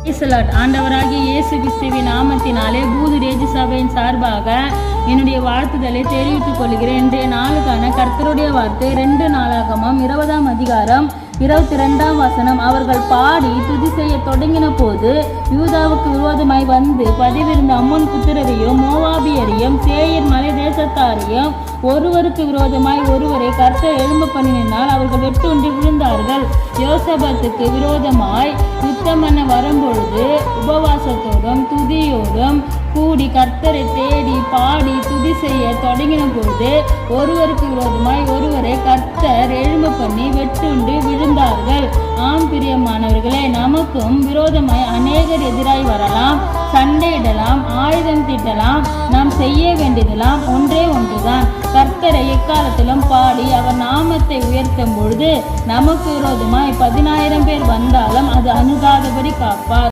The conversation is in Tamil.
ஆண்டவராகிய இயேசு கிறிஸ்துவின் நாமத்தினாலே பூது ரேஜி சபையின் சார்பாக என்னுடைய வாழ்த்துதலை தெரிவித்துக் கொள்கிறேன். இன்றைய நாளுக்கான கர்த்தருடைய வார்த்தை 2 நாளாகமம் 20ஆம் அதிகாரம் 22ஆம் வசனம். அவர்கள் பாடி துதி செய்ய தொடங்கின போது யூதாவுக்கு விரோதமாய் வந்து பதிவிருந்த அம்மோன் புத்திரரையும் மோவாபியரையும் சேயீர் மலை தேசத்தாரையும் ஒருவருக்கு விரோதமாய் ஒருவரை கர்த்தர் எழும்ப பண்ணினால் அவர்கள் வெட்டுண்டு விழுந்தார்கள். யோசபாத்துக்கு விரோதமாய் யுத்தம் பண்ண வரும்பொழுது உபவாசத்தோடும் துதியோடும் கூடி கர்த்தரை தேடி பாடி துதி செய்ய தொடங்கின போது ஒருவருக்கு விரோதமாய் ஒருவரை கர்த்தர் எழும்ப பண்ணி வெட்டுண்டு விழுந்தார்கள். ஆம் பிரியமானவர்களே, நமக்கும் விரோதமாய் அநேகர் எதிராய் வரலாம், சண்டையிடலாம், ஆயுதம் தீட்டலாம். நாம் செய்ய வேண்டியதெல்லாம் ஒன்றே ஒன்றுதான், கர்த்தரை எக்காலத்திலும் பாடி அவர் நாமத்தை உயர்த்தும் பொழுது நமக்கு விரோதமாய் 10,000 பேர் வந்தாலும் அது அணுகாதபடி காப்பார்.